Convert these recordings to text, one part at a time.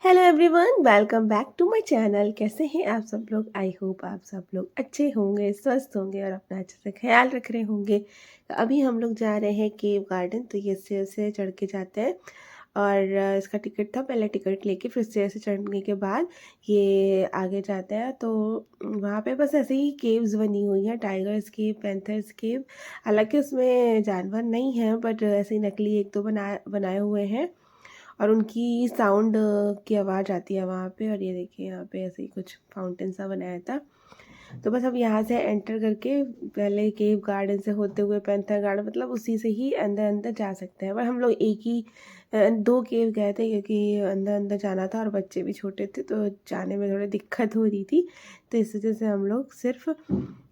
Hello everyone, welcome back to my channel. कैसे हैं आप सब लोग? आई होप आप सब लोग अच्छे होंगे, स्वस्थ होंगे और अपना अच्छे से ख्याल रख रहे होंगे। तो अभी हम लोग जा रहे हैं केव गार्डन। तो ये स्टेयर से चढ़ के जाते हैं और इसका टिकट था। पहले टिकट लेके फिर स्टेयर से चढ़ने के बाद ये आगे जाते हैं। तो वहाँ पे बस ऐसे ही केव्स बनी हुई हैं, टाइगर्स केव, पैंथर्स केव। हालांकि उसमें जानवर नहीं हैं, बट ऐसे ही नकली एक दो बनाए हुए हैं और उनकी साउंड की आवाज़ आती है वहाँ पे। और ये देखिए यहाँ पे ऐसे ही कुछ फाउंटेन सा बनाया था। तो बस अब यहाँ से एंटर करके पहले केव गार्डन से होते हुए पैंथर गार्डन, मतलब उसी से ही अंदर अंदर जा सकते हैं। पर हम लोग एक ही दो केव गए थे क्योंकि अंदर अंदर जाना था और बच्चे भी छोटे थे तो जाने में थोड़ी दिक्कत हो रही थी। तो इस वजह से हम लोग सिर्फ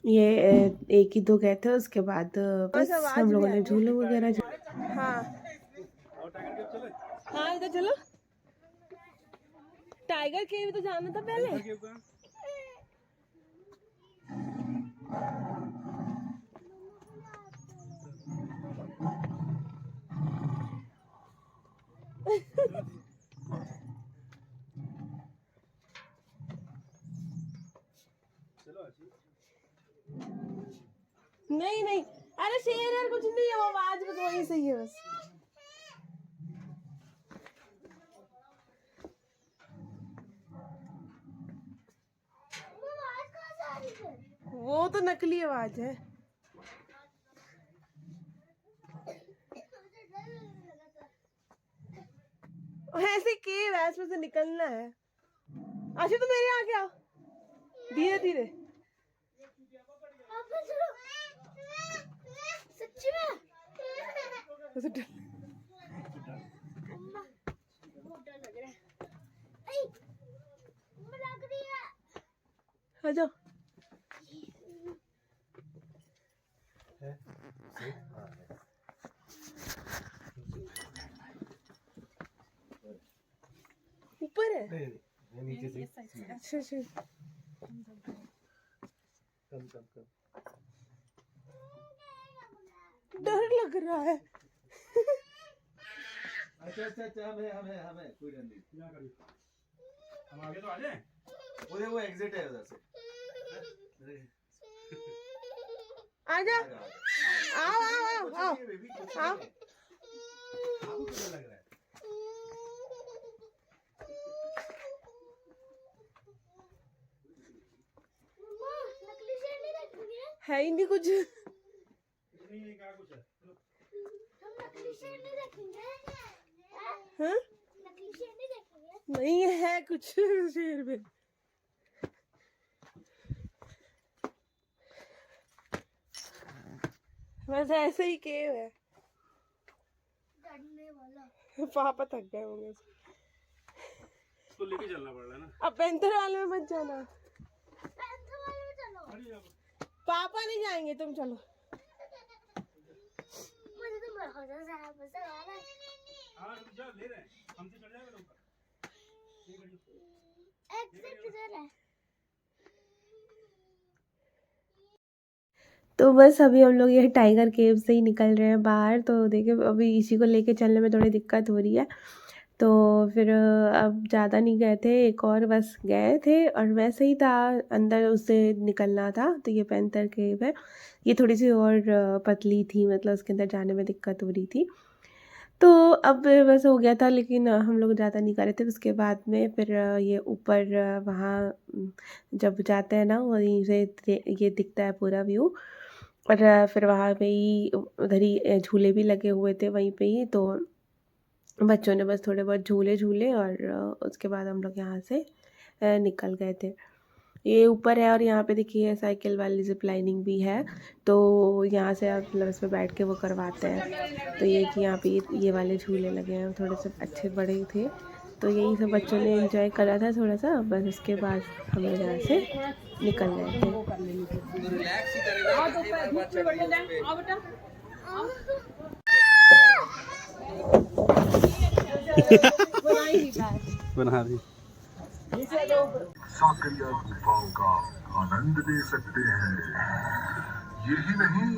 ये एक ही दो गए थे। उसके बाद बस हम लोगों ने झूले वगैरह। हाँ हाँ, इधर चलो। टाइगर केव तो जाना था पहले। नहीं नहीं, अरे शेर यार कुछ नहीं है, वो आवाज बस वही सही है बस। वो तो नकली आवाज है। ऐसे केव है, इसमें से निकलना है। अच्छा तो मेरे आगे आओ, धीरे धीरे। सच्ची में आ जाओ। ऊपर है नीचे से। अच्छा अच्छा, कम डर लग रहा है। अच्छा हमें कोई डर नहीं। क्या करें, हम आगे तो आ जाए। वो एग्जिट है उधर से। आजा, आओ आओ आओ आओ आओ। आपको कैसा लग रहा है? है ही नहीं कुछ। नहीं क्या कुछ है? हम नकली शेर नहीं देखेंगे। हाँ? नकली शेर नहीं देखेंगे। नहीं है कुछ शेर में। बस ऐसे ही केव है। डरने वाला। पापा थक गए होंगे। इसको लेके चलना पड़ रहा है ना। अब पैंथर वाले में मत जाना। पैंथर वाले में चलो। पापा नहीं जाएंगे, तुम चलो। मुझे तो बहुत ज़्यादा पसंद आ रहा है। हाँ जा ले रहे हैं, हमसे चढ़ जाएगा ऊपर। एग्जिट किधर है? तो बस अभी हम लोग ये टाइगर केव से ही निकल रहे हैं बाहर। तो देखिए अभी इसी को लेके चलने में थोड़ी दिक्कत हो रही है। तो फिर अब ज़्यादा नहीं गए थे, एक और बस गए थे और वैसे ही था, अंदर उससे निकलना था। तो ये पैंथर केव है, ये थोड़ी सी और पतली थी, मतलब उसके अंदर जाने में दिक्कत हो रही थी। तो अब बस हो गया था, लेकिन हम लोग ज़्यादा नहीं कर रहे थे। उसके बाद में फिर ये ऊपर वहाँ जब जाते हैं ना, वहीं से ये दिखता है पूरा व्यू। और फिर वहाँ पे ही उधर ही झूले भी लगे हुए थे वहीं पे ही। तो बच्चों ने बस थोड़े बहुत झूले झूले और उसके बाद हम लोग यहाँ से निकल गए थे। ये ऊपर है और यहाँ पे देखिए साइकिल वाली जिप लाइनिंग भी है। तो यहाँ से आप मतलब इस पर बैठ के वो करवाते हैं। तो ये कि यहाँ पे ये वाले झूले लगे हैं, थोड़े से अच्छे बड़े थे। तो यही सब बच्चों ने एंजॉय करा था थोड़ा सा। बस उसके बाद हम लोग यहाँ से निकल गए थे। बना दी। साकरिया गुफाओं का आनंद ले सकते हैं। यही नहीं,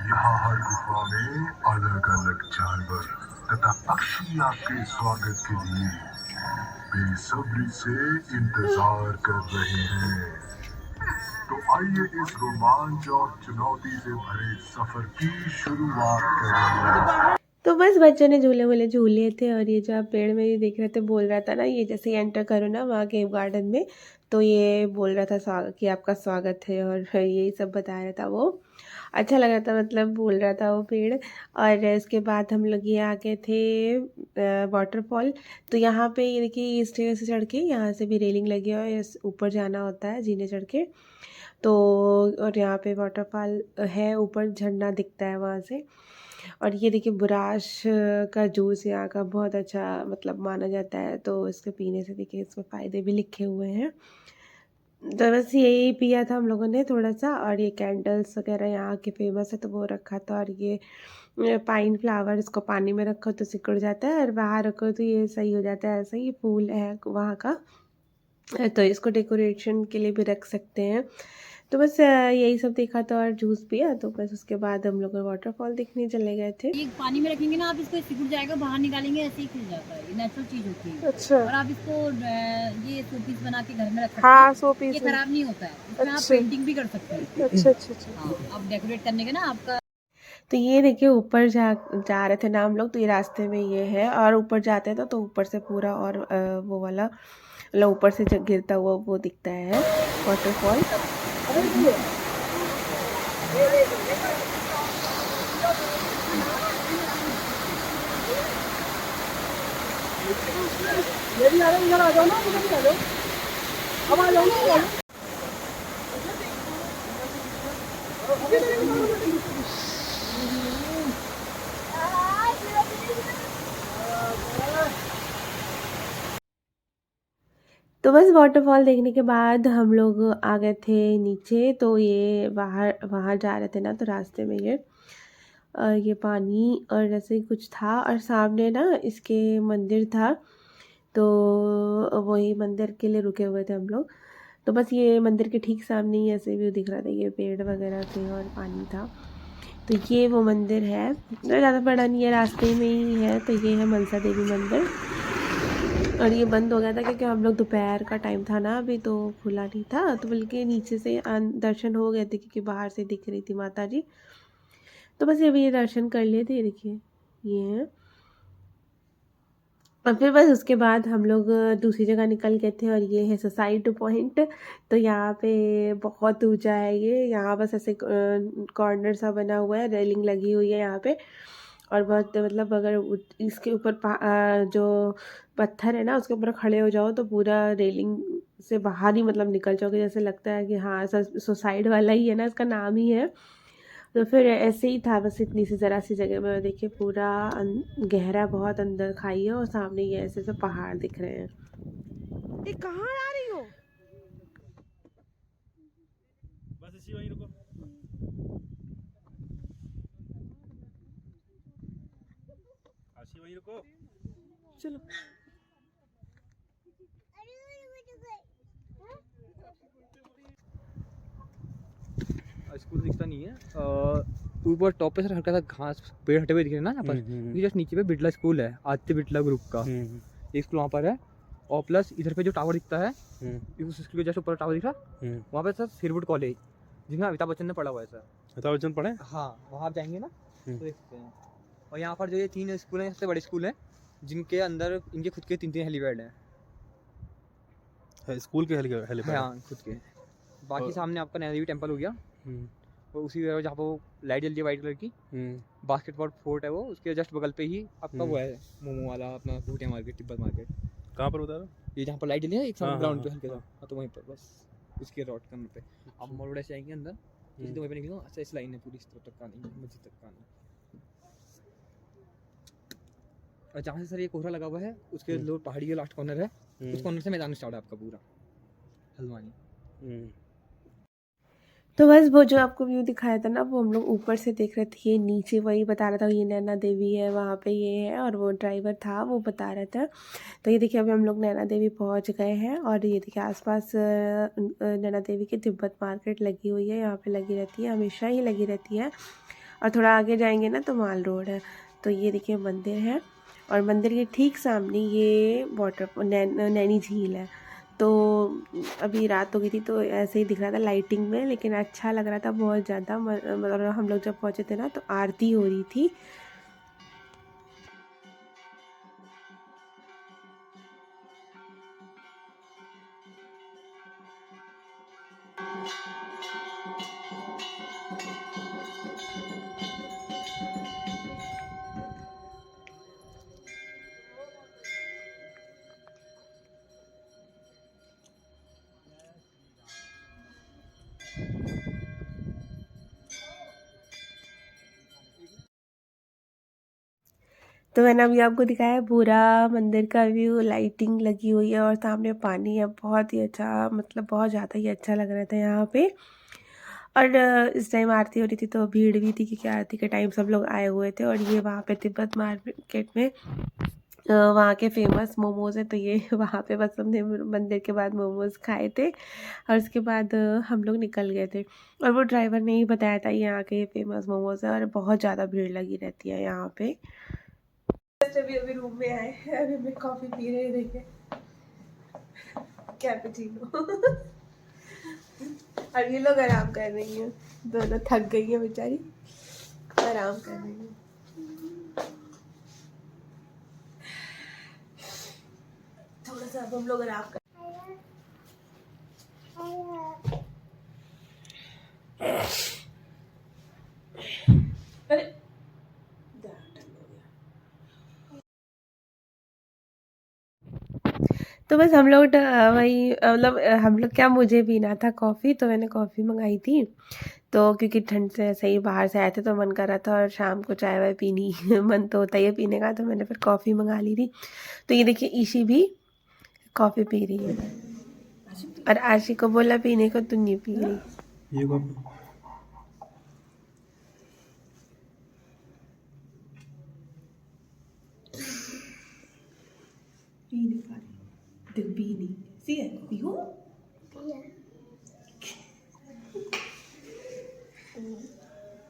यहाँ हर गुफा में अलग अलग जानवर तथा पक्षी आपके स्वागत के लिए बेसब्री से इंतजार कर रहे हैं। तो आइए इस रोमांच और चुनौती से भरे सफर की शुरुआत करें। तो बस बच्चों ने झूले वूले झूले थे, और ये जो आप पेड़ में भी देख रहे थे, बोल रहा था ना, ये जैसे ही एंटर करो ना वहाँ केव गार्डन में, तो ये बोल रहा था स्वागत कि आपका स्वागत है, और यही सब बता रहा था वो। अच्छा लग रहा था, मतलब बोल रहा था वो पेड़। और इसके बाद हम लोग ये आ गए थे वाटरफॉल। तो यहाँ पे ये देखिए, इस जगह से चढ़ के, यहाँ से भी रेलिंग लगी है, इस ऊपर जाना होता है जीने चढ़ के। तो और यहाँ पे वाटरफॉल है, ऊपर झरना दिखता है वहाँ से। और ये देखिए, बुराश का जूस यहाँ का बहुत अच्छा मतलब माना जाता है, तो इसके पीने से देखिए इसमें फ़ायदे भी लिखे हुए हैं। तो बस यही पिया था हम लोगों ने थोड़ा सा, और ये कैंडल्स वगैरह यहाँ के फेमस है तो वो रखा था। और ये पाइन फ्लावर, इसको पानी में रखो तो सिकुड़ जाता है, और बाहर रखो तो ये सही हो जाता है, ऐसा ही फूल है वहाँ का। तो इसको डेकोरेशन के लिए भी रख सकते हैं। तो बस यही सब देखा था और जूस पिया, तो बस उसके बाद हम लोग वाटरफॉल देखने चले गए थे। ये पानी में रखेंगे ना आप, इसको सिकुड़ जाएगा, बाहर निकालेंगे ऐसे ही खिल जाता है, ये नेचुरल चीज होती है। अच्छा। और आप इसको ये शो पीस बना के घर में रख सकते हाँ, हैं। सो पीस ये खराब नहीं होता है, इसमें आप अच्छा। पेंटिंग भी कर सकते हैं। अच्छा अच्छा अच्छा। हाँ, आप डेकोरेट करने के ना आपका। तो ये देखिए, ऊपर जा जा रहे थे ना हम लोग, तो ये रास्ते में ये है, और ऊपर जाते थे तो ऊपर से पूरा, और वो वाला मतलब ऊपर से जो गिरता हुआ वो दिखता है वाटरफॉल। तो बस वाटरफॉल देखने के बाद हम लोग आ गए थे नीचे। तो ये वहाँ जा रहे थे ना, तो रास्ते में ये पानी और ऐसे ही कुछ था, और सामने ना इसके मंदिर था, तो वही मंदिर के लिए रुके हुए थे हम लोग। तो बस ये मंदिर के ठीक सामने ही ऐसे व्यू दिख रहा था, ये पेड़ वगैरह थे और पानी था। तो ये वो मंदिर है, ज़्यादा बड़ा नहीं है, रास्ते में ही है। तो ये है मनसा देवी मंदिर, और ये बंद हो गया था क्योंकि हम लोग दोपहर का टाइम था ना अभी, तो खुला नहीं था। तो बल्कि नीचे से दर्शन हो गए थे, क्योंकि बाहर से दिख रही थी माता जी। तो बस अभी ये दर्शन कर लिए थे, देखिए ये है। और फिर बस उसके बाद हम लोग दूसरी जगह निकल गए थे, और ये है सुसाइड पॉइंट। तो यहाँ पे बहुत ऊंचा है ये, यहाँ बस ऐसे कॉर्नर सा बना हुआ है, रेलिंग लगी हुई है यहाँ पे। और बहुत मतलब अगर इसके ऊपर जो पत्थर है ना, उसके ऊपर खड़े हो जाओ तो पूरा रेलिंग से बाहर ही मतलब निकल जाओगे, जैसे लगता है कि हाँ सुसाइड वाला ही है ना, इसका नाम ही है। तो फिर ऐसे ही था, बस इतनी सी ज़रा सी जगह में, देखिए पूरा गहरा बहुत अंदर खाई है, और सामने ये ऐसे से पहाड़ दिख रहे हैं। ये कहाँ आ रही हो? बस इसी वहीं रुको। आशी वहीं रुको। चलो। स्कूल दिखता नहीं है, ऊपर टॉप पे सर हल्का सा घास पेड़ हटे हुए दिख रहे हैं ना यहाँ पर। ये जस्ट नीचे पे बिड़ला स्कूल है, आदित्य बिड़ला ग्रुप का। एक स्कूल वहाँ पर है, और प्लस इधर पे जो टावर दिखता है, उस स्कूल के जस्ट ऊपर टावर दिख रहा, वहाँ पे सर सिरवुड कॉलेज, जिसमें अमिताभ बच्चन ने पढ़ा हुआ है सर। अमिताभ बच्चन पढ़े? हाँ, वहाँ आप जाएंगे ना तो देख सकते हैं। और यहाँ पर जो ये 3 स्कूल हैं, सबसे बड़े स्कूल हैं, जिनके अंदर इनके खुद के 3-3 हेलीपैड हैं। स्कूल के हेलीपैड? हाँ, खुद के। बाकी सामने आपका नैना देवी टेम्पल हो गया, और उसी जगह जहाँ पर वो लाइट जल्दी है वाइट कलर की, बास्केटबॉल फोर्ट है वो, उसके जस्ट बगल पे ही आपका वो है मोमो वाला अपना भूटिया मार्केट, तिब्बत मार्केट। कहाँ पर बता रहा? ये जहाँ पर लाइट जली है एक साथ ग्राउंड पे हाँ, हल्के सा, हाँ, तो वहीं पर बस उसके रोड करने पे आप मॉल रोड से आएंगे अंदर, तो वहीं पे निकलो, अच्छा इस लाइन है पूरी, इस तरफ तक का नहीं, मस्जिद तक का नहीं। और जहाँ से सर ये कोहरा लगा हुआ है, उसके लो पहाड़ी का लास्ट कॉर्नर है, उस कॉर्नर से मैदान स्टार्ट है आपका पूरा हल्द्वानी। तो बस वो जो आपको व्यू दिखाया था ना, वो हम लोग ऊपर से देख रहे थे। ये नीचे वही बता रहा था, ये नैना देवी है वहाँ पे, ये है, और वो ड्राइवर था वो बता रहा था। तो ये देखिए, अभी हम लोग नैना देवी पहुँच गए हैं, और ये देखिए आसपास नैना देवी की तिब्बत मार्केट लगी हुई है, यहाँ पे लगी रहती है, हमेशा ही लगी रहती है। और थोड़ा आगे जाएंगे ना तो माल रोड है। तो ये देखिए मंदिर है, और मंदिर के ठीक सामने ये नैनी झील है। तो अभी रात हो गई थी तो ऐसे ही दिख रहा था लाइटिंग में, लेकिन अच्छा लग रहा था बहुत ज़्यादा। मतलब हम लोग जब पहुँचे थे ना तो आरती हो रही थी। तो मैंने अभी आपको दिखाया पूरा मंदिर का व्यू, लाइटिंग लगी हुई है और सामने पानी है। बहुत ही अच्छा, मतलब बहुत ज़्यादा ही अच्छा लग रहा था यहाँ पे। और इस टाइम आरती हो रही थी तो भीड़ भी थी, क्योंकि आरती के टाइम सब लोग आए हुए थे। और ये वहाँ पे तिब्बत मार्केट में वहाँ के फेमस मोमोज़ है, तो ये वहाँ पे बस हमने मंदिर के बाद मोमोज़ खाए थे और उसके बाद हम लोग निकल गए थे। और वो ड्राइवर ने ही बताया था यहाँ के फेमस मोमोज़ है और बहुत ज़्यादा भीड़ लगी रहती है यहाँ पे। अभी रूम में आए हैं, अभी मैं कॉफ़ी पी रही हूँ। देखिए कैपुचिनो। और ये लोग आराम कर रही हैं, दोनों थक गई हैं बेचारी, आराम कर रही हैं। थोड़ा सा अब हम लोग आराम कर। अरे तो बस हम लोग वही मतलब हम लोग क्या, मुझे पीना था कॉफ़ी, तो मैंने कॉफ़ी मंगाई थी। तो क्योंकि ठंड से ऐसे ही बाहर से आए थे तो मन कर रहा था, और शाम को चाय वाय पीनी मन तो होता ही है पीने का, तो मैंने फिर कॉफ़ी मंगा ली थी। तो ये देखिए ईशी भी कॉफ़ी पी रही है और आशी को बोला पीने को, तो नहीं पी रही। ये कॉफी पी नहीं पा रही, देख पी नहीं, सी है पीहू।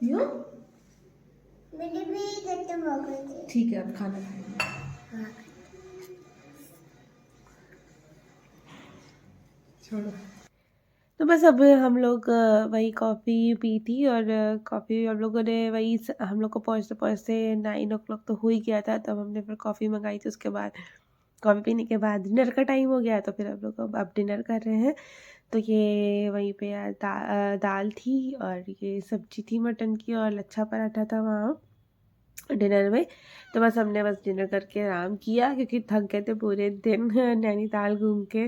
पियो ठीक है, अब खाना खाएंगे। छोड़ो। तो बस अब हम लोग वही कॉफ़ी पी थी, और कॉफ़ी हम लोगों ने वही हम लोग को पहुँचते पहुँचते 9 o'clock तो हो ही गया था। तब हमने फिर कॉफ़ी मंगाई थी। उसके बाद कॉफ़ी पीने के बाद डिनर का टाइम हो गया, तो फिर हम लोग अब डिनर कर रहे हैं। तो ये वहीं पे दाल थी और ये सब्जी थी मटन की, और लच्छा पराठा था वहाँ डिनर में। तो बस हमने बस डिनर करके आराम किया, क्योंकि थक गए थे पूरे दिन नैनीताल घूम के।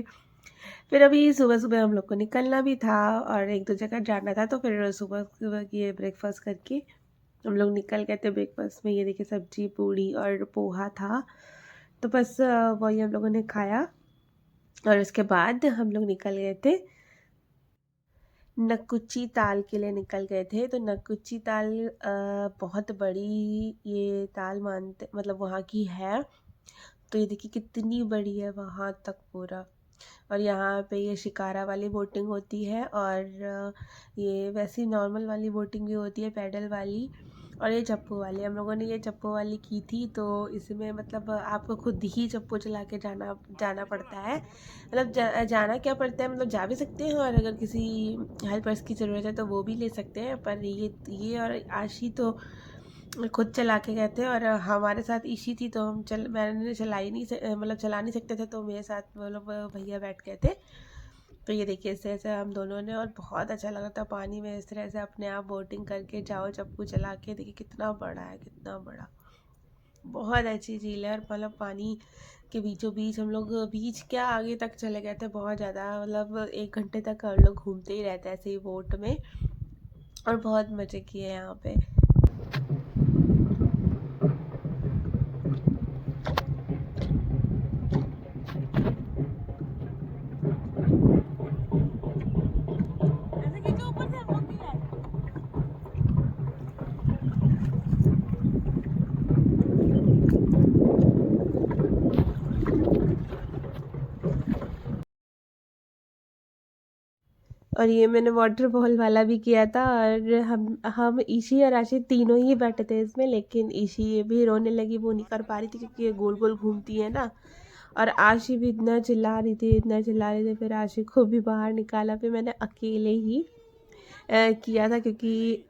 फिर अभी सुबह सुबह हम लोग को निकलना भी था और एक दो जगह जाना था, तो फिर सुबह सुबह ये ब्रेकफास्ट करके हम लोग निकल गए थे। ब्रेकफास्ट में ये देखिए सब्जी पूड़ी और पोहा था, तो बस वही हम लोगों ने खाया और उसके बाद हम लोग निकल गए थे नकुच्ची ताल के लिए निकल गए थे। तो नकुच्ची ताल बहुत बड़ी ये ताल मानते, मतलब वहाँ की है। तो ये देखिए कितनी बड़ी है वहाँ तक पूरा। और यहाँ पे ये शिकारा वाली बोटिंग होती है, और ये वैसी नॉर्मल वाली बोटिंग भी होती है, पैडल वाली, और ये चप्पू वाली। हम लोगों ने ये चप्पू वाली की थी। तो इसमें मतलब आपको खुद ही चप्पू चला के जाना पड़ता है। मतलब जाना क्या पड़ता है, मतलब जा भी सकते हैं, और अगर किसी हेल्पर्स की ज़रूरत है तो वो भी ले सकते हैं। पर ये और आशी तो खुद चला के गए थे, और हमारे साथ ईशी थी, तो मैंने चला नहीं सकते थे, तो मेरे साथ वो लोग भैया बैठ गए थे। तो ये देखिए इस तरह से हम दोनों ने, और बहुत अच्छा लगा था पानी में इस तरह से अपने आप बोटिंग करके जाओ चप्पू चला के। देखिए कितना बड़ा है, कितना बड़ा, बहुत अच्छी झील है। और मतलब पानी के बीचों बीच हम लोग बीच क्या आगे तक चले गए थे, बहुत ज़्यादा, मतलब 1 घंटे तक हम लोग घूमते ही रहते ऐसे ही बोट में, और बहुत मज़े किए यहाँ पे। और ये मैंने वाटरफॉल वाला भी किया था। और हम ईशी और आशी तीनों ही बैठे थे इसमें, लेकिन ईशी ये भी रोने लगी, वो नहीं कर पा रही थी क्योंकि ये गोल गोल घूमती है ना। और आशी भी इतना चिल्ला रही थी, इतना चिल्ला रही थी, फिर आशी को भी बाहर निकाला। फिर मैंने अकेले ही किया था क्योंकि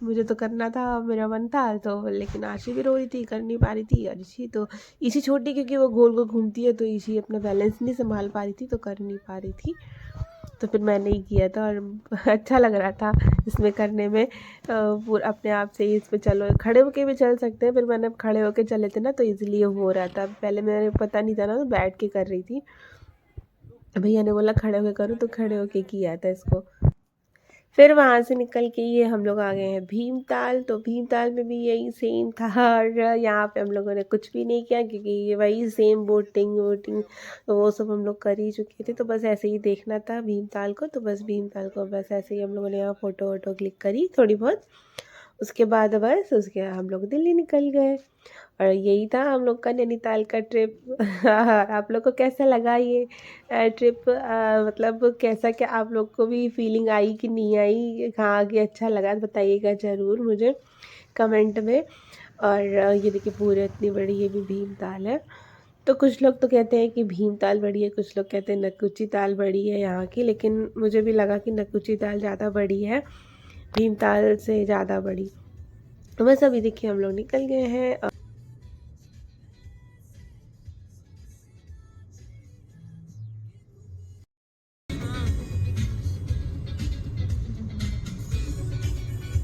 मुझे तो करना था, मेरा मन था तो। लेकिन आशी भी रो रही थी, कर नहीं पा रही थी। और इसी तो इसी छोटी, क्योंकि वो गोल गोल घूमती है तो इसी अपना बैलेंस नहीं संभाल पा रही थी, तो कर नहीं पा रही थी। तो फिर मैंने ही किया था और अच्छा लग रहा था इसमें करने में। पूरा अपने आप से ही इस पर चलो, खड़े होके भी चल सकते हैं। फिर मैंने खड़े होके चले थे ना तो इजीली हो रहा था। पहले मेरे पता नहीं था ना, तो बैठ के कर रही थी। भैया ने बोला खड़े होके करो तो खड़े होके किया था इसको। फिर वहाँ से निकल के ये हम लोग आ गए हैं भीमताल। तो भीमताल में भी यही सेम था। और यहाँ पे हम लोगों ने कुछ भी नहीं किया क्योंकि ये वही सेम बोटिंग वोटिंग वो सब हम लोग कर ही चुके थे। तो बस ऐसे ही देखना था भीमताल को। तो बस भीमताल को बस ऐसे ही हम लोगों ने यहाँ फ़ोटो वोटो क्लिक करी थोड़ी बहुत। उसके बाद बस उसके हम लोग दिल्ली निकल गए। और यही था हम लोग का नैनीताल का ट्रिप। आप लोग को कैसा लगा ये ट्रिप? मतलब कैसा, क्या आप लोग को भी फीलिंग आई कि नहीं आई? हाँ कि अच्छा लगा तो बताइएगा ज़रूर मुझे कमेंट में। और ये देखिए पूरे इतनी बड़ी ये भी भीमताल है। तो कुछ लोग तो कहते हैं कि भीमताल बड़ी है, कुछ लोग कहते हैं नकुची ताल बड़ी है यहाँ की। लेकिन मुझे भी लगा कि नकुची ताल ज़्यादा बड़ी है, भीमताल से ज़्यादा बड़ी। तो बस अभी देखिए हम लोग निकल गए हैं।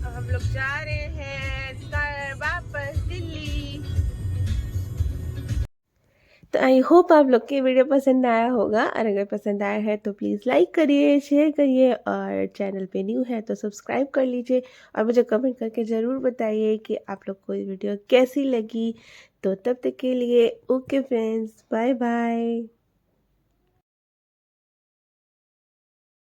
हम लोग जा रहे हैं वापस दिल्ली। तो आई होप आप लोग की वीडियो पसंद आया होगा। और अगर पसंद आया है तो प्लीज़ लाइक करिए, शेयर करिए, और चैनल पे न्यू है तो सब्सक्राइब कर लीजिए। और मुझे कमेंट करके ज़रूर बताइए कि आप लोग को ये वीडियो कैसी लगी। तो तब तक के लिए ओके फ्रेंड्स, बाय बाय।